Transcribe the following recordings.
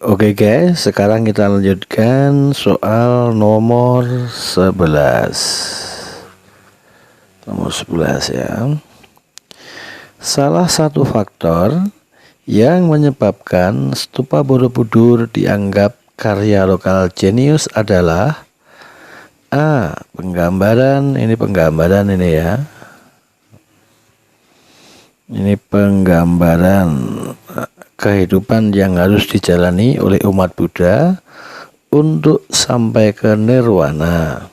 Oke guys, sekarang kita lanjutkan soal nomor 11. Nomor 11 ya. Salah satu faktor yang menyebabkan stupa Borobudur dianggap karya lokal jenius adalah A. Penggambaran, ini penggambaran ini ya. Ini penggambaran kehidupan yang harus dijalani oleh umat Buddha untuk sampai ke nirwana.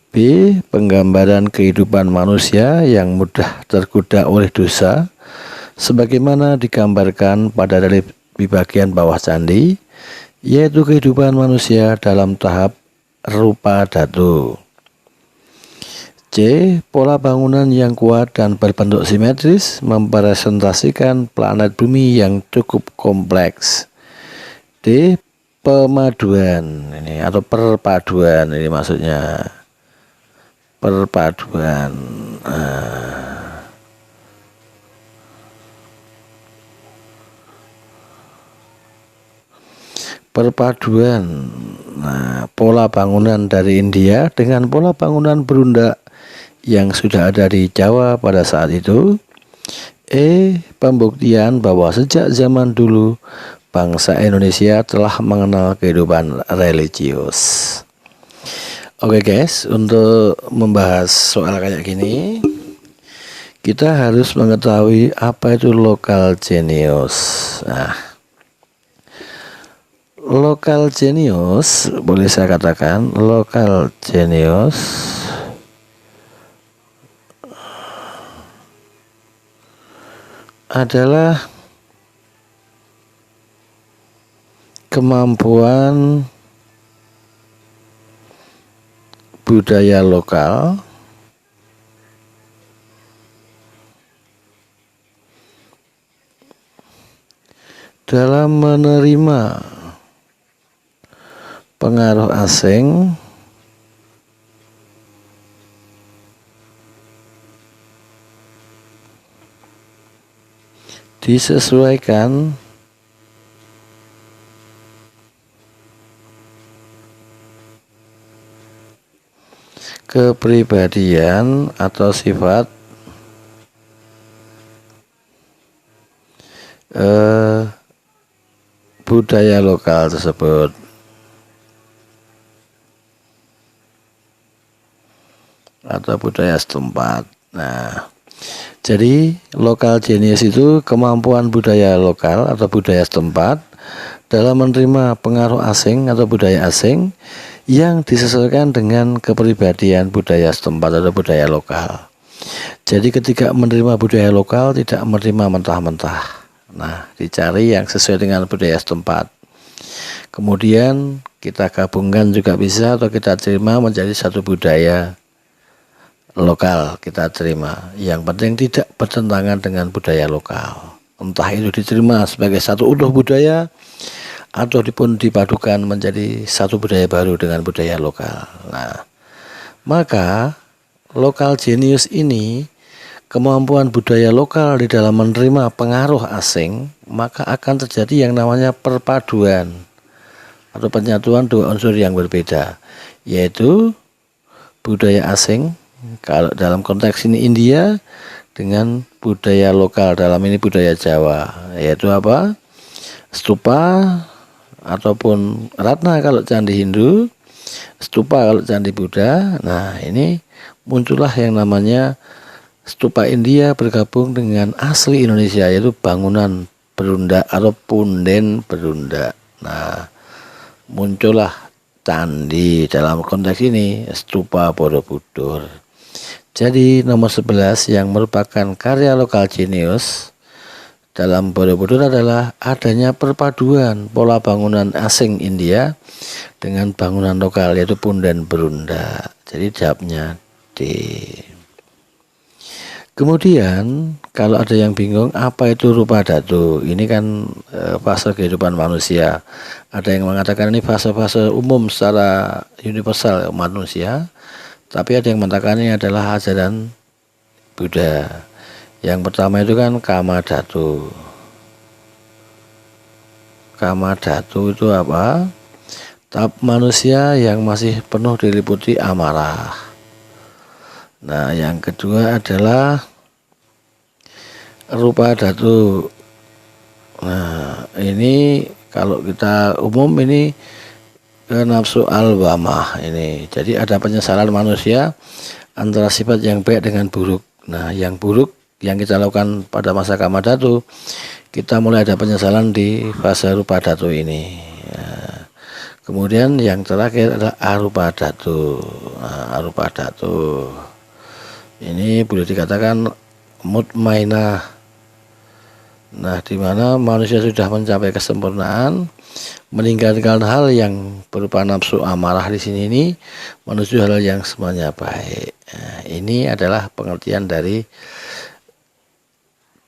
B. Penggambaran kehidupan manusia yang mudah tergoda oleh dosa, sebagaimana digambarkan pada relief di bagian bawah candi, yaitu kehidupan manusia dalam tahap rupa dhatu. C. Pola bangunan yang kuat dan berbentuk simetris merepresentasikan planet bumi yang cukup kompleks. D. Pemaduan ini atau perpaduan, ini maksudnya perpaduan. Perpaduan pola bangunan dari India dengan pola bangunan berundak yang sudah ada di Jawa pada saat itu. E. Pembuktian bahwa sejak zaman dulu bangsa Indonesia telah mengenal kehidupan religius. Oke guys, untuk membahas soal kayak gini kita harus mengetahui apa itu lokal genius. Lokal genius, boleh saya katakan lokal genius adalah kemampuan budaya lokal dalam menerima pengaruh asing disesuaikan kepribadian atau sifat budaya lokal tersebut. Atau budaya setempat. Jadi lokal genius itu kemampuan budaya lokal atau budaya setempat dalam menerima pengaruh asing atau budaya asing yang disesuaikan dengan kepribadian budaya setempat atau budaya lokal. Jadi ketika menerima budaya lokal tidak menerima mentah-mentah. Dicari yang sesuai dengan budaya setempat. Kemudian kita gabungkan juga bisa atau kita terima menjadi satu budaya lokal kita terima. Yang penting tidak bertentangan dengan budaya lokal. Entah itu diterima sebagai satu utuh budaya atau pun dipadukan menjadi satu budaya baru dengan budaya lokal. Maka lokal genius ini kemampuan budaya lokal di dalam menerima pengaruh asing, maka akan terjadi yang namanya perpaduan atau penyatuan dua unsur yang berbeda, yaitu budaya asing, kalau dalam konteks ini India, dengan budaya lokal, dalam ini budaya Jawa, yaitu apa? Stupa ataupun ratna kalau candi Hindu, stupa kalau candi Buddha. Ini muncullah yang namanya stupa India bergabung dengan asli Indonesia, yaitu bangunan berundak atau punden berundak. Muncullah candi dalam konteks ini stupa Borobudur. Jadi nomor 11 yang merupakan karya lokal genius dalam Borobudur adalah adanya perpaduan pola bangunan asing India dengan bangunan lokal, yaitu punden berundak. Jadi jawabnya D. Kemudian kalau ada yang bingung apa itu rupa dhatu, ini kan fase kehidupan manusia. Ada yang mengatakan ini fase-fase umum secara universal manusia, tapi ada yang mengatakan ini adalah ajaran Buddha. Yang pertama itu kan kama dhatu. Kama Dhatu itu apa? Tahap manusia yang masih penuh diliputi amarah. Nah, yang kedua adalah Rupa Dhatu. Nah, ini kalau kita umum ini nafsu al-wamah ini. Jadi ada penyesalan manusia antara sifat yang baik dengan buruk. Nah, yang buruk yang kita lakukan pada masa Kama Dhatu, kita mulai ada penyesalan di fase Rupa Dhatu ini. Kemudian yang terakhir adalah Arupa Dhatu. Nah, Arupa Dhatu ini boleh dikatakan mutmainah. Nah, di mana manusia sudah mencapai kesempurnaan, meninggalkan hal yang berupa nafsu amarah di sini ini, menuju hal yang semuanya baik. Nah, ini adalah pengertian dari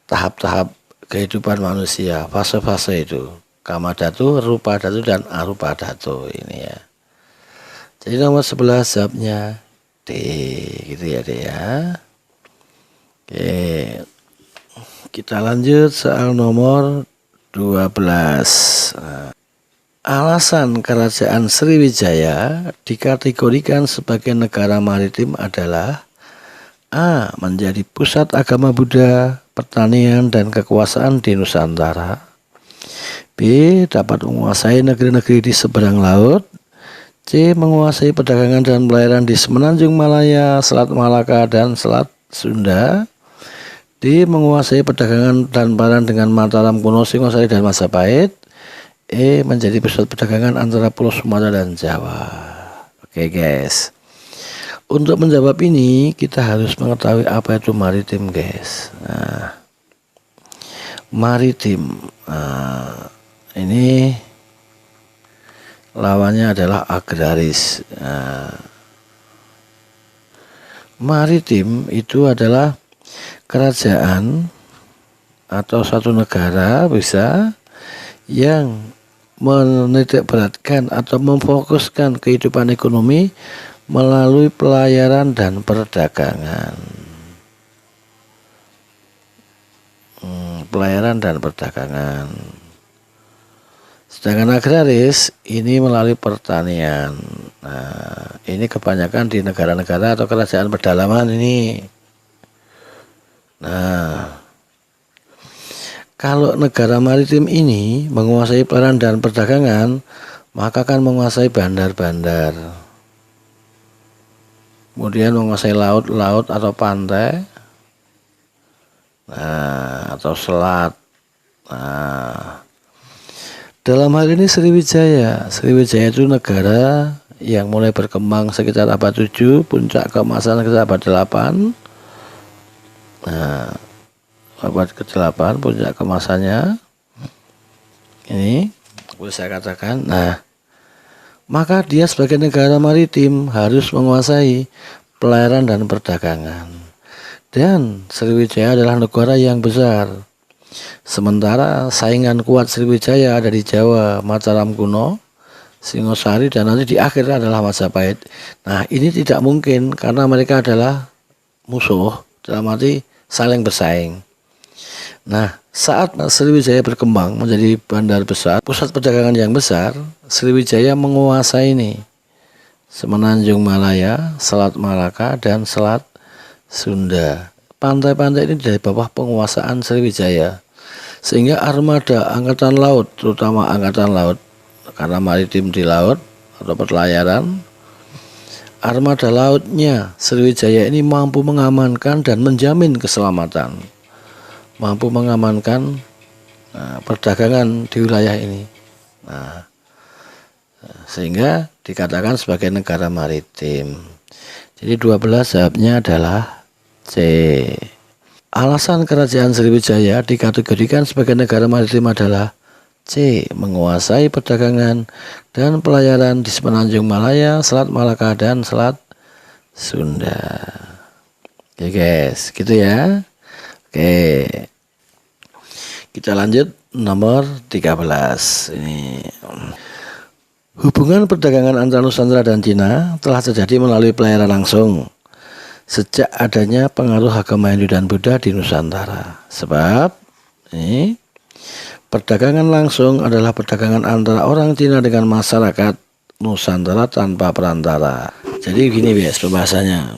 tahap-tahap kehidupan manusia, fase-fase itu. Kama Dhatu, Rupa Dhatu, dan Arupa Dhatu ini ya. Jadi nomor 11 jawabnya D, gitu ya D ya. Oke, kita lanjut soal nomor 12. Alasan kerajaan Sriwijaya dikategorikan sebagai negara maritim adalah A. Menjadi pusat agama Buddha, pertanian, dan kekuasaan di Nusantara. B. Dapat menguasai negeri-negeri di seberang laut. C. Menguasai perdagangan dan pelayaran di Semenanjung Malaya, Selat Malaka, dan Selat Sunda. D. Menguasai perdagangan dan pelayaran dengan Mataram kuno, Singosari, dan Majapahit. E. Menjadi pusat perdagangan antara Pulau Sumatera dan Jawa. Oke guys, untuk menjawab ini kita harus mengetahui apa itu maritim guys. Nah, maritim, ini lawannya adalah agraris. Maritim itu adalah kerajaan atau satu negara bisa yang menitikberatkan atau memfokuskan kehidupan ekonomi melalui pelayaran dan perdagangan. Pelayaran dan perdagangan. Sedangkan agraris ini melalui pertanian. Nah, ini kebanyakan di negara-negara atau kerajaan pedalaman ini. Nah, kalau negara maritim ini menguasai pelayaran dan perdagangan, maka akan menguasai bandar-bandar. Kemudian menguasai laut-laut atau pantai. Nah, atau selat. Nah, dalam hal ini Sriwijaya itu negara yang mulai berkembang sekitar abad 7, puncak keemasan sekitar abad 8. Nah, abad ke-8 puncak keemasannya ini boleh saya katakan. Nah, maka dia sebagai negara maritim harus menguasai pelayaran dan perdagangan. Dan Sriwijaya adalah negara yang besar. Sementara saingan kuat Sriwijaya ada di Jawa, Mataram kuno, Singosari, dan nanti di akhir adalah Majapahit. Nah, ini tidak mungkin karena mereka adalah musuh, dalam arti saling bersaing. Nah, saat Sriwijaya berkembang menjadi bandar besar, pusat perdagangan yang besar, Sriwijaya menguasai ini Semenanjung Malaya, Selat Malaka, dan Selat Sunda. Pantai-pantai ini dari bawah penguasaan Sriwijaya, sehingga armada angkatan laut, terutama angkatan laut karena maritim di laut atau perlayaran, armada lautnya Sriwijaya ini mampu mengamankan dan menjamin keselamatan, mampu mengamankan perdagangan di wilayah ini. Nah, sehingga dikatakan sebagai negara maritim. Jadi 12 jawabnya adalah C. Alasan kerajaan Sriwijaya dikategorikan sebagai negara maritim adalah C. Menguasai perdagangan dan pelayaran di Semenanjung Malaya, Selat Malaka, dan Selat Sunda. Oke guys, gitu ya. Oke, kita lanjut nomor 13. Ini hubungan perdagangan antara Nusantara dan Cina telah terjadi melalui pelayaran langsung sejak adanya pengaruh agama Hindu dan Buddha di Nusantara. Sebab ini Perdagangan langsung adalah perdagangan antara orang Cina dengan masyarakat Nusantara tanpa perantara. Jadi gini guys pembahasannya.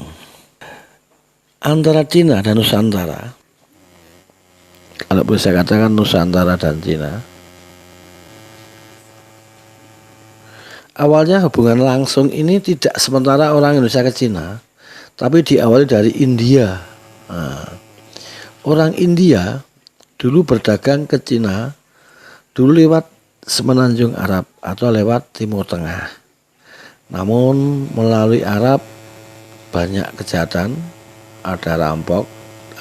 Antara Cina dan Nusantara, kalau boleh saya katakan Nusantara dan Cina, awalnya hubungan langsung ini tidak sementara orang Indonesia ke Cina, tapi diawali dari India. Nah, orang India dulu berdagang ke Cina dulu lewat Semenanjung Arab atau lewat Timur Tengah. Namun melalui Arab banyak kejahatan, ada rampok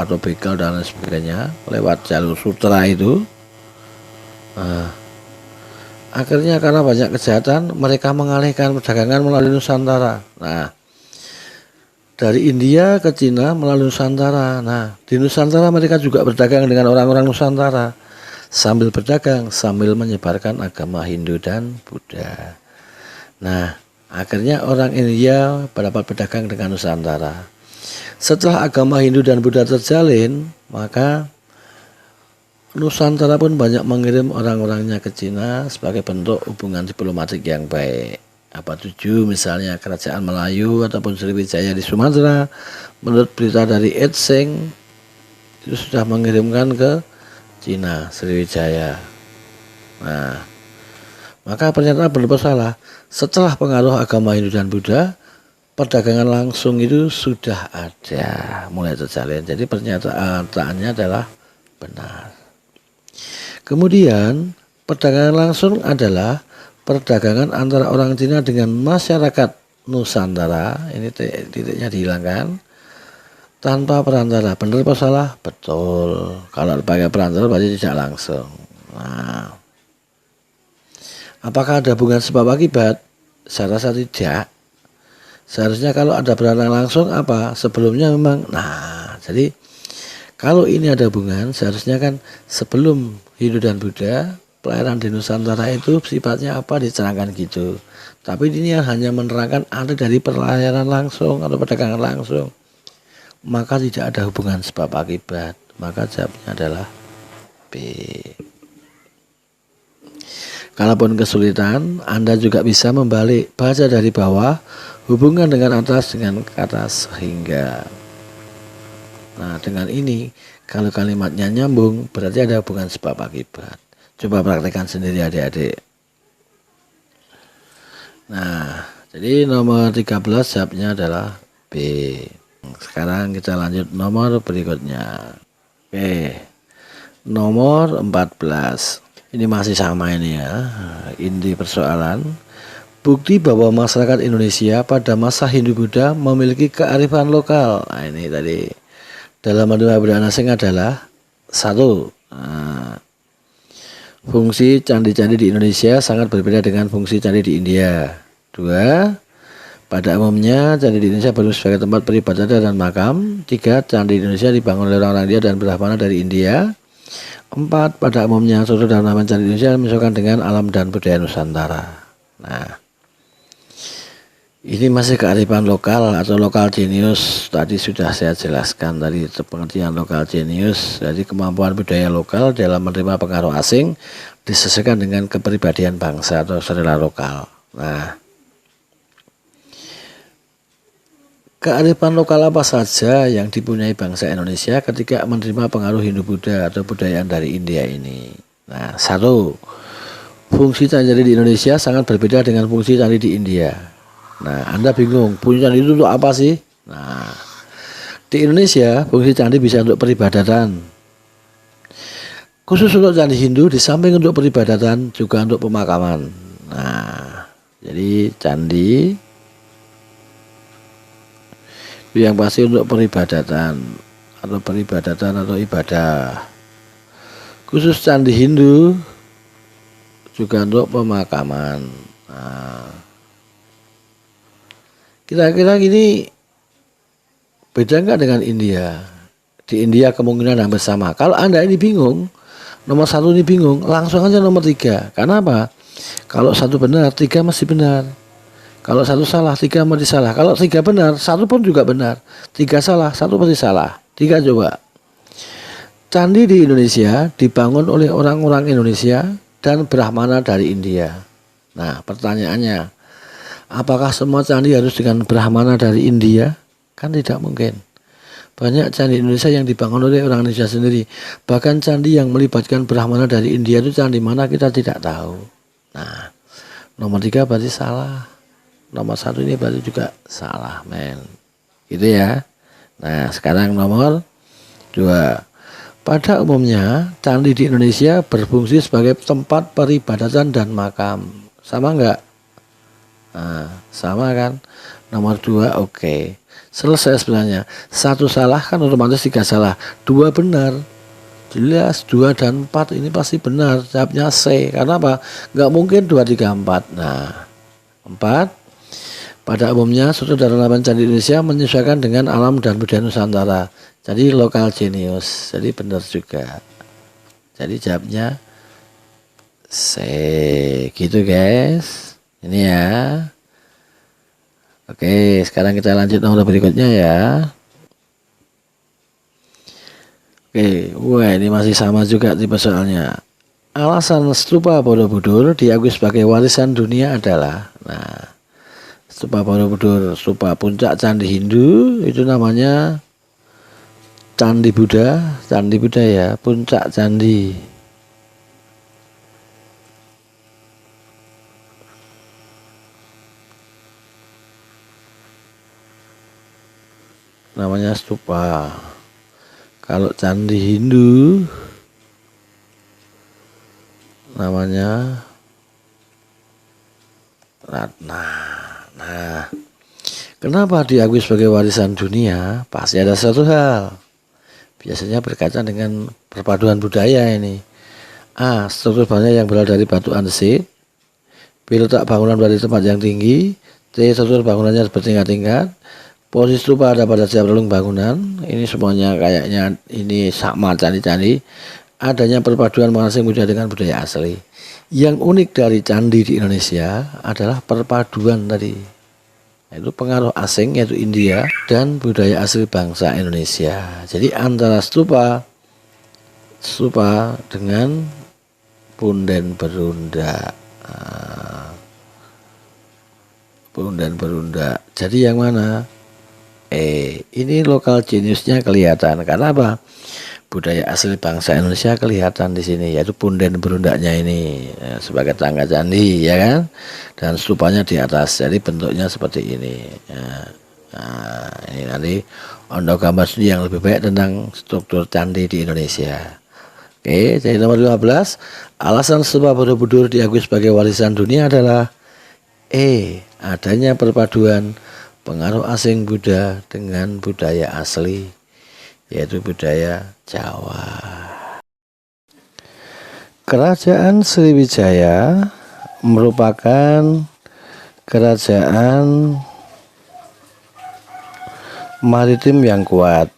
atau begal dan lain sebagainya lewat jalur sutra itu. Nah, akhirnya karena banyak kejahatan mereka mengalihkan perdagangan melalui Nusantara. Nah, dari India ke Cina melalui Nusantara. Nah, di Nusantara mereka juga berdagang dengan orang-orang Nusantara. Sambil berdagang, sambil menyebarkan agama Hindu dan Buddha. Nah, akhirnya orang India dapat berdagang dengan Nusantara. Setelah agama Hindu dan Buddha terjalin, maka Nusantara pun banyak mengirim orang-orangnya ke Cina sebagai bentuk hubungan diplomatik yang baik. Apa tujuh misalnya Kerajaan Melayu ataupun Sriwijaya di Sumatera, menurut berita dari Ed Seng, itu sudah mengirimkan ke Cina, Sriwijaya. Nah, maka pernyataan benar salah. Setelah pengaruh agama Hindu dan Buddha, perdagangan langsung itu sudah ada, mulai terjalin. Jadi pernyataannya adalah benar. Kemudian, perdagangan langsung adalah perdagangan antara orang Cina dengan masyarakat Nusantara. Ini titiknya dihilangkan. Tanpa perantara, benar apa salah? Betul. Kalau pakai perantara berarti tidak langsung. Nah, apakah ada hubungan sebab akibat? Saya rasa tidak. Seharusnya kalau ada perantara langsung apa? Sebelumnya memang. Nah, jadi kalau ini ada hubungan, seharusnya kan sebelum Hindu dan Buddha, pelayaran di Nusantara itu sifatnya apa diterangkan gitu. Tapi ini hanya menerangkan ada dari pelayaran langsung atau perdagangan langsung. Maka tidak ada hubungan sebab akibat. Maka jawabnya adalah B. Kalaupun kesulitan, Anda juga bisa membalik, baca dari bawah, hubungan dengan atas dengan kata sehingga. Nah, dengan ini kalau kalimatnya nyambung berarti ada hubungan sebab akibat. Coba praktekkan sendiri adik-adik. Nah, jadi nomor 13 jawabnya adalah B. Sekarang kita lanjut nomor berikutnya. Oke. Nomor 14. Ini masih sama ini ya. Inti persoalan. Bukti bahwa masyarakat Indonesia pada masa Hindu Buddha memiliki kearifan lokal. Nah, ini tadi dalam menerima budaya asing adalah satu. Fungsi candi-candi di Indonesia sangat berbeda dengan fungsi candi di India. Dua. Pada umumnya, candi di Indonesia baru sebagai tempat peribadatan dan makam. 3. Candi di Indonesia dibangun oleh orang-orang India dan Brahmana dari India. 4. Pada umumnya, seluruh dalaman candi di Indonesia misalkan dengan alam dan budaya Nusantara. Nah, ini masih kearifan lokal atau lokal genius. Tadi sudah saya jelaskan tadi pengertian lokal genius. Jadi kemampuan budaya lokal dalam menerima pengaruh asing disesuaikan dengan kepribadian bangsa atau selera lokal. Nah, kearifan lokal apa saja yang dipunyai bangsa Indonesia ketika menerima pengaruh Hindu-Buddha atau budayaan dari India ini? Nah, satu, fungsi candi di Indonesia sangat berbeda dengan fungsi candi di India. Nah, Anda bingung, fungsi candi itu untuk apa sih? Nah, di Indonesia fungsi candi bisa untuk peribadatan. Khusus untuk candi Hindu, di samping untuk peribadatan juga untuk pemakaman. Nah, jadi candi yang pasti untuk peribadatan atau ibadah. Khusus candi Hindu juga untuk pemakaman. Nah, kira-kira gini beda nggak dengan India? Di India kemungkinan hampir sama. Kalau Anda ini bingung, nomor 1 ini bingung, langsung aja nomor 3. Karena apa? Kalau 1 benar, 3 masih benar. Kalau 1 salah, 3 masih salah. Kalau 3 benar, 1 pun juga benar. 3 salah, 1 pasti salah. 3 coba. Candi di Indonesia dibangun oleh orang-orang Indonesia dan Brahmana dari India. Nah, pertanyaannya, apakah semua candi harus dengan Brahmana dari India? Kan tidak mungkin. Banyak candi Indonesia yang dibangun oleh orang Indonesia sendiri. Bahkan candi yang melibatkan Brahmana dari India itu candi mana kita tidak tahu. Nah, nomor 3 berarti salah. Nomor 1 ini berarti juga salah, men. Gitu ya. Nah, sekarang nomor 2. Pada umumnya, candi di Indonesia berfungsi sebagai tempat peribadatan dan makam. Sama enggak? Nah, sama kan? Nomor 2 oke. Selesai sebenarnya. 1 salah kan otomatis 3 salah. 2 benar. Jelas 2 dan 4 ini pasti benar. Jawabnya C. Karena apa? Enggak mungkin 2, 3, 4. Nah, 4. Pada umumnya, suatu dan laman candi Indonesia menyesuaikan dengan alam dan budaya Nusantara. Jadi lokal jenius. Jadi benar juga. Jadi jawabnya C. Gitu guys. Ini ya. Oke, sekarang kita lanjut nomor berikutnya ya. Oke, wah ini masih sama juga tipe soalnya. Alasan stupa Borobudur diakui sebagai warisan dunia adalah, nah, stupa Borobudur, stupa puncak candi Hindu, itu namanya Candi Buddha ya, puncak candi. Namanya stupa. Kalau candi Hindu namanya Ratna. Nah, kenapa diakui sebagai warisan dunia? Pasti ada satu hal. Biasanya berkaitan dengan perpaduan budaya ini. A. Struktur bangunan yang berasal dari batu andesit. B. Letak bangunan dari tempat yang tinggi. C. Struktur bangunannya bertingkat-tingkat. Posisi stupa ada pada setiap relung bangunan. Ini semuanya kayaknya ini sama candi-candi. Adanya perpaduan masing budaya dengan budaya asli. Yang unik dari candi di Indonesia adalah perpaduan tadi, yaitu pengaruh asing yaitu India dan budaya asli bangsa Indonesia. Jadi antara stupa dengan punden berunda. Punden berunda. Jadi yang mana? Ini lokal jeniusnya kelihatan. Karena apa? Budaya asli bangsa Indonesia kelihatan di sini, yaitu punden berundaknya ini ya, sebagai tangga candi ya kan, dan stupanya di atas, jadi bentuknya seperti ini ya. Nah, ini nanti untuk gambar studi yang lebih baik tentang struktur candi di Indonesia. Oke, jadi nomor 15, alasan stupa Borobudur diakui sebagai warisan dunia adalah adanya perpaduan pengaruh asing Buddha dengan budaya asli, yaitu budaya Jawa. Kerajaan Sriwijaya merupakan kerajaan maritim yang kuat,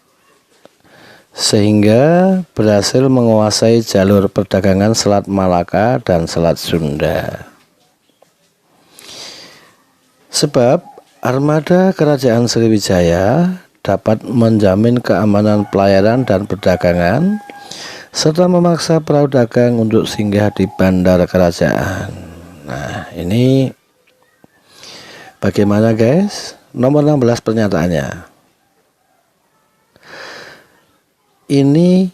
sehingga berhasil menguasai jalur perdagangan Selat Malaka dan Selat Sunda. Sebab armada kerajaan Sriwijaya dapat menjamin keamanan pelayaran dan perdagangan, serta memaksa perahu dagang untuk singgah di bandar kerajaan. Nah, ini bagaimana guys? Nomor 16 pernyataannya. Ini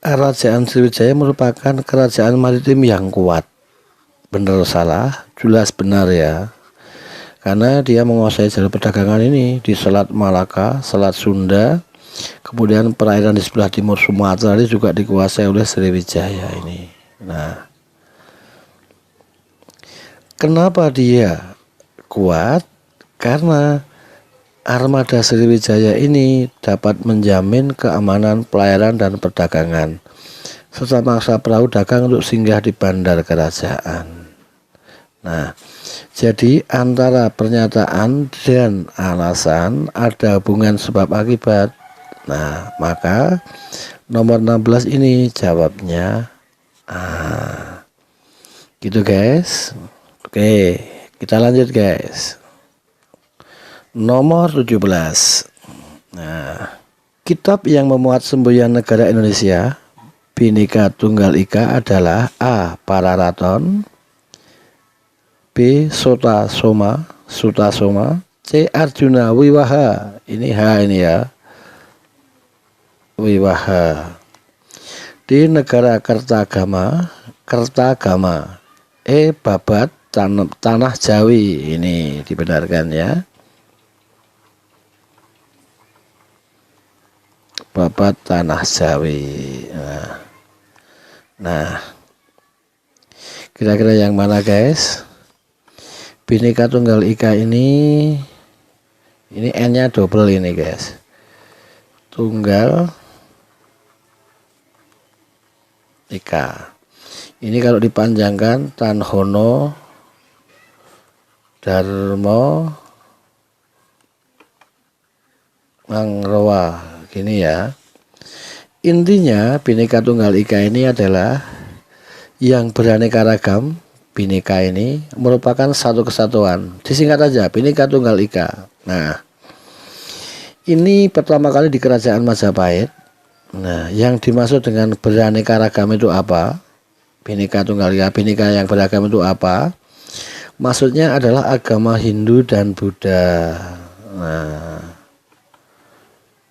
kerajaan Sriwijaya merupakan kerajaan maritim yang kuat. Benar salah? Jelas benar ya. Karena dia menguasai jalur perdagangan ini di Selat Malaka, Selat Sunda, kemudian perairan di sebelah timur Sumatera ini juga dikuasai oleh Sriwijaya ini. Nah, kenapa dia kuat? Karena armada Sriwijaya ini dapat menjamin keamanan pelayaran dan perdagangan, serta maksa perahu dagang untuk singgah di bandar kerajaan. Nah, jadi antara pernyataan dan alasan ada hubungan sebab akibat. Nah, maka nomor 16 ini jawabnya A. Gitu guys. Oke, kita lanjut guys. Nomor 17. Nah, Kitab yang memuat semboyan negara Indonesia Bhinneka Tunggal Ika adalah A. Pararaton, B. Sutasoma, C. Arjuna Wiwaha. Ini H ini ya, Wiwaha. D. Negara Kertagama, E. Babat Tanah Jawi. Ini dibenarkan ya, Babat Tanah Jawi. Nah, kira-kira yang mana guys? Bhinneka Tunggal Ika ini N-nya double ini guys. Tunggal Ika. Ini kalau dipanjangkan Tanhono Darmo Mangrowa, gini ya. Intinya Bhinneka Tunggal Ika ini adalah yang beraneka ragam. Bhinneka ini merupakan satu kesatuan. Disingkat aja Bhinneka Tunggal Ika. Nah, ini pertama kali di Kerajaan Majapahit. Nah, yang dimaksud dengan beraneka ragam itu apa? Bhinneka Tunggal Ika, Bhinneka yang beragam itu apa? Maksudnya adalah agama Hindu dan Buddha.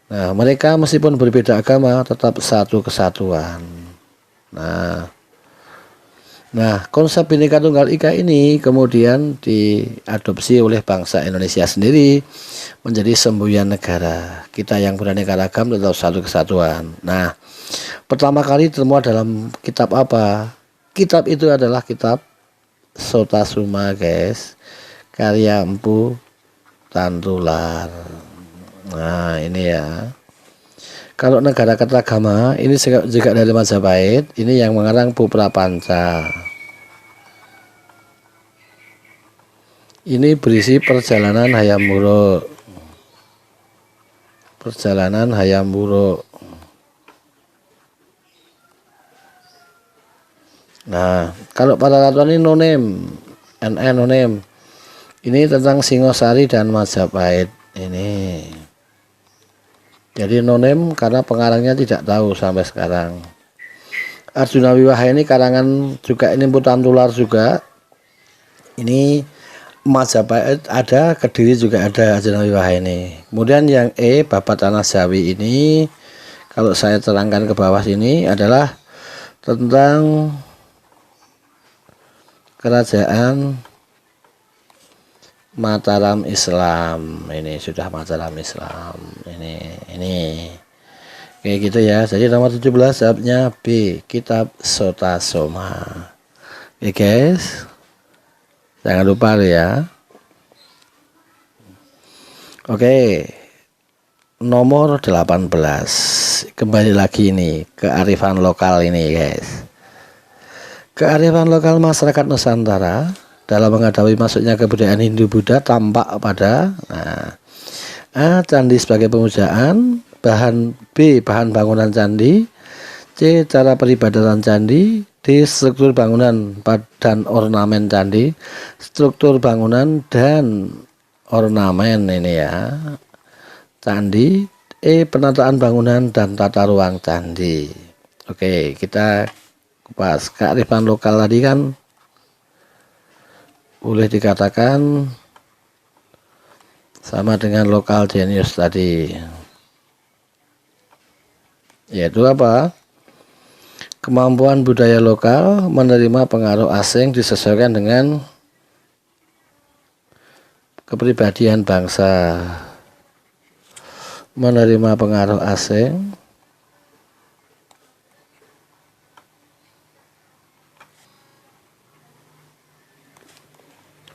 Nah, mereka meskipun berbeda agama tetap satu kesatuan. Nah, konsep Bhinneka Tunggal Ika ini kemudian diadopsi oleh bangsa Indonesia sendiri menjadi semboyan negara. Kita yang beraneka ragam tetap satu kesatuan. Nah, pertama kali termuat dalam kitab apa? Kitab itu adalah kitab Sutasoma guys, karya Empu Tantular. Nah, ini ya. Kalau negara Kertagama ini juga dari Majapahit. Ini yang mengarang Puprapanca. Ini berisi perjalanan Hayam Wuruk. Nah, kalau Pararaton ini nonem, NN nonem. Ini tentang Singosari dan Majapahit ini. Jadi nonem karena pengarangnya tidak tahu sampai sekarang. Arjuna Wiwaha ini karangan juga, ini Empu Tantular juga. Ini Majapahit ada, Kediri juga ada Arjuna Wiwaha ini. Kemudian yang E, Babat Tanah Jawi ini, kalau saya terangkan ke bawah sini adalah tentang Kerajaan Mataram Islam. Ini sudah Mataram Islam. Ini kayak gitu ya. Jadi nomor 17 jawabnya B, Kitab Sutasoma. Oke guys, jangan lupa ya. Oke, nomor 18. Kembali lagi ini kearifan lokal ini guys. Kearifan lokal masyarakat Nusantara dalam mengetahui masuknya kebudayaan Hindu Buddha tampak pada A. Candi sebagai pemujaan, B. Bahan bangunan candi, C. Cara peribadatan candi, D. Struktur bangunan dan ornamen candi, struktur bangunan dan ornamen ini ya candi, E. Penataan bangunan dan tata ruang candi. Oke, kita kupas kearifan lokal tadi kan boleh dikatakan sama dengan lokal genius tadi, yaitu apa? Kemampuan budaya lokal menerima pengaruh asing disesuaikan dengan kepribadian bangsa. Menerima pengaruh asing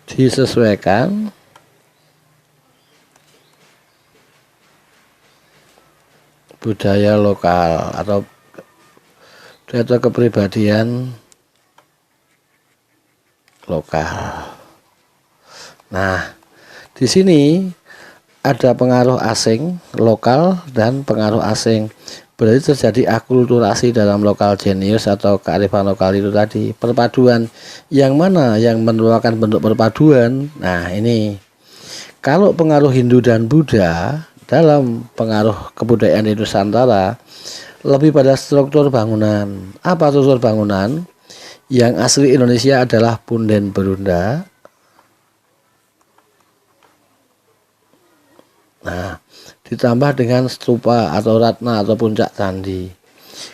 disesuaikan budaya lokal atau kepribadian lokal. Nah, di sini ada pengaruh asing, lokal dan pengaruh asing. Berarti terjadi akulturasi dalam lokal genius atau kearifan lokal itu tadi. Perpaduan yang mana yang merupakan bentuk perpaduan? Nah, ini kalau pengaruh Hindu dan Buddha dalam pengaruh kebudayaan di Nusantara lebih pada struktur bangunan. Apa struktur bangunan? Yang asli Indonesia adalah punden berunda. Nah, ditambah dengan stupa atau ratna atau puncak candi.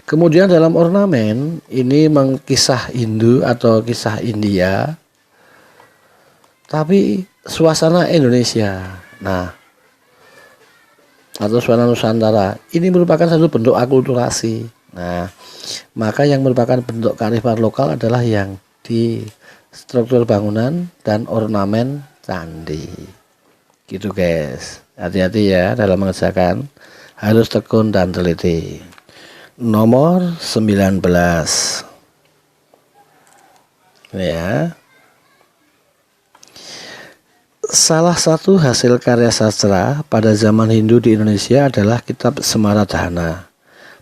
Kemudian dalam ornamen ini kisah Hindu atau kisah India, tapi suasana Indonesia. Nah, atau suasana Nusantara ini merupakan satu bentuk akulturasi. Nah, maka yang merupakan bentuk kearifan lokal adalah yang di struktur bangunan dan ornamen candi. Gitu guys. Hati-hati ya dalam mengerjakan, harus tekun dan teliti. Nomor 19. Ya. Salah satu hasil karya sastra pada zaman Hindu di Indonesia adalah kitab Semaradhana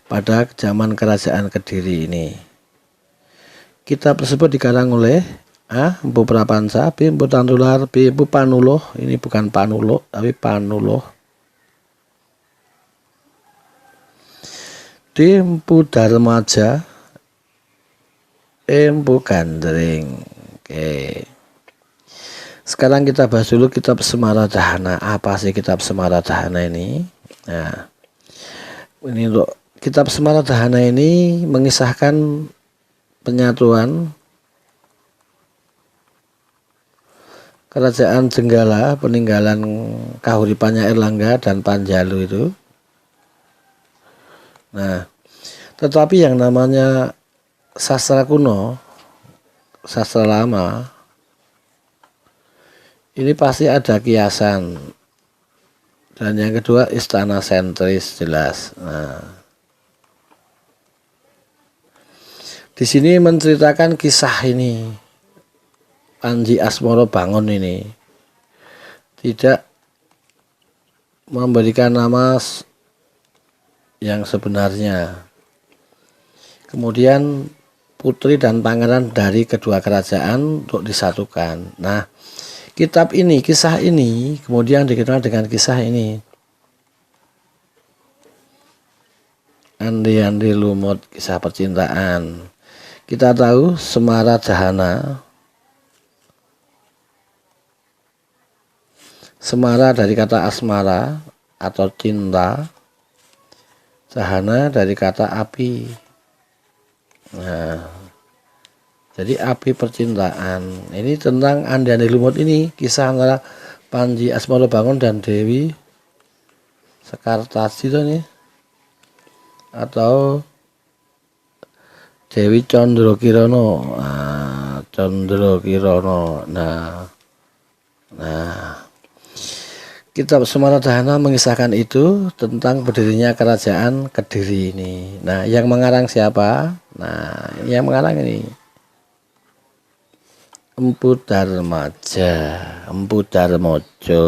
pada zaman Kerajaan Kediri ini. Kitab tersebut dikarang oleh Empu Prapanca, B. Empu Tantular, B. Empu Panuloh. Ini bukan Panuloh tapi Panuloh. D. Empu Darmaja, Empu Gandring. Oke. Sekarang kita bahas dulu kitab Semaradhana. Apa sih kitab Semaradhana ini? Nah, ini untuk kitab Semaradhana ini mengisahkan penyatuan Kerajaan Jenggala peninggalan kahuripannya Erlangga dan Panjalu itu. Nah, tetapi yang namanya sastra kuno, sastra lama, ini pasti ada kiasan. Dan yang kedua istana sentris jelas. Nah, di sini menceritakan kisah ini. Panji Asmoro Bangun ini tidak memberikan nama yang sebenarnya. Kemudian putri dan pangeran dari kedua kerajaan untuk disatukan. Nah, kitab ini, kisah ini kemudian dikenal dengan kisah ini. Andi-andi lumut, kisah percintaan. Kita tahu Semaradhana. Semara dari kata asmara atau cinta. Dahana dari kata api. Nah, jadi api percintaan. Ini tentang Andi-andi lumut ini, kisah antara Panji Asmoro Bangun dan Dewi Sekartaji itu nih, atau Dewi Condrokirono. Condrokirono. Nah, kitab Semaradhana mengisahkan itu tentang berdirinya kerajaan Kediri ini. Nah, yang mengarang siapa? Nah, yang mengarang ini Empu Darmaja, Empu Darmojo.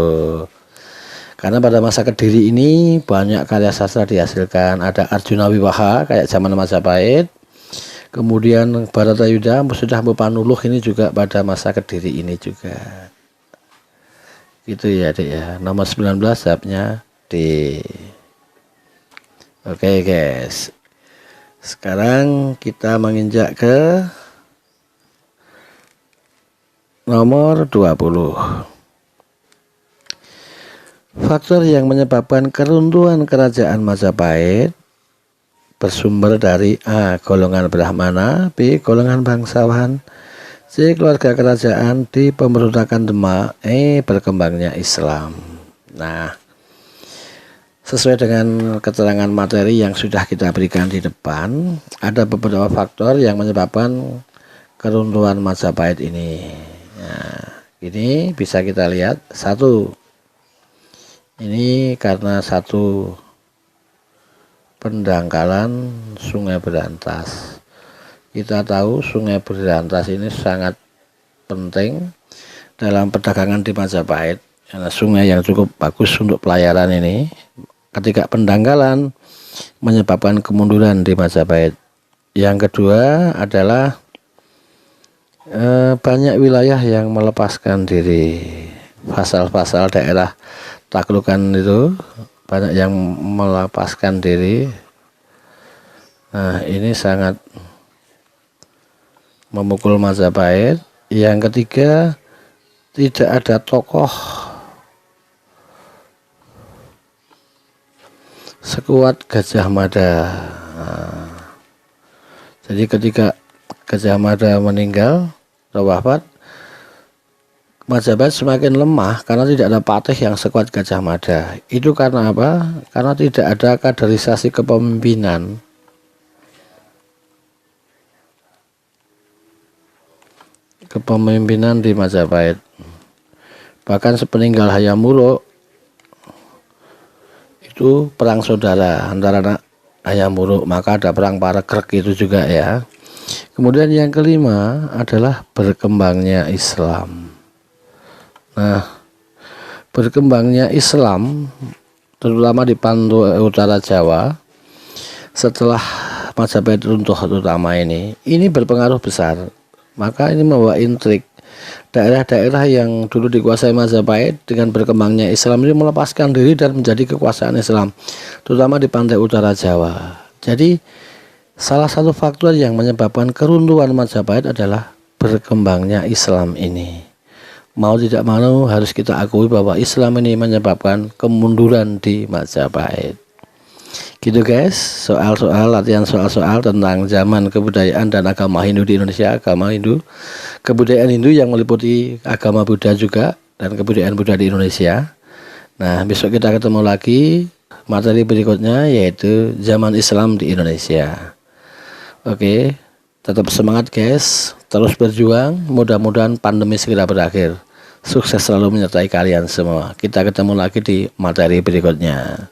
Karena pada masa Kediri ini banyak karya sastra dihasilkan. Ada Arjuna Wiwaha kayak zaman Majapahit. Kemudian Baratayuda, sudah Empu Panuluh ini juga pada masa Kediri ini juga. Gitu ya Dek ya. Nomor 19 jawabnya D. Oke guys, sekarang kita menginjak ke nomor 20. Faktor yang menyebabkan keruntuhan kerajaan Majapahit bersumber dari A. Golongan Brahmana, B. Golongan bangsawan, C. Keluarga kerajaan, D. Pemberontakan Demak, E. Berkembangnya Islam. Nah, sesuai dengan keterangan materi yang sudah kita berikan di depan, ada beberapa faktor yang menyebabkan keruntuhan Majapahit ini. Nah, ini bisa kita lihat. Satu, ini karena satu pendangkalan Sungai Berantas. Kita tahu Sungai Berantas ini sangat penting dalam perdagangan di Majapahit, karena sungai yang cukup bagus untuk pelayaran ini. Ketika pendangkalan menyebabkan kemunduran di Majapahit. Yang kedua adalah banyak wilayah yang melepaskan diri. Pasal-pasal daerah taklukan itu banyak yang melepaskan diri. Nah, ini sangat memukul Majapahit. Yang ketiga, tidak ada tokoh sekuat Gajah Mada. Nah, jadi ketika Gajah Mada meninggal atau wafat, Majapahit semakin lemah karena tidak ada patih yang sekuat Gajah Mada. Itu karena apa? Karena tidak ada kaderisasi kepemimpinan. Di Majapahit. Bahkan sepeninggal Hayam Wuruk itu perang saudara antara Hayam Wuruk, maka ada perang Parekrek itu juga ya. Kemudian yang kelima adalah berkembangnya Islam. Nah, berkembangnya Islam terutama di Pantura Utara Jawa setelah Majapahit runtuh terutama ini berpengaruh besar. Maka ini membawa intrik. Daerah-daerah yang dulu dikuasai Majapahit dengan berkembangnya Islam ini melepaskan diri dan menjadi kekuasaan Islam, terutama di pantai utara Jawa. Jadi salah satu faktor yang menyebabkan keruntuhan Majapahit adalah berkembangnya Islam ini. Mau tidak mau harus kita akui bahwa Islam ini menyebabkan kemunduran di Majapahit. Gitu guys, soal-soal latihan soal-soal tentang zaman kebudayaan dan agama Hindu di Indonesia, agama Hindu, kebudayaan Hindu yang meliputi agama Buddha juga dan kebudayaan Buddha di Indonesia. Nah, besok kita ketemu lagi materi berikutnya yaitu zaman Islam di Indonesia. Oke, tetap semangat guys, terus berjuang, mudah-mudahan pandemi segera berakhir. Sukses selalu menyertai kalian semua. Kita ketemu lagi di materi berikutnya.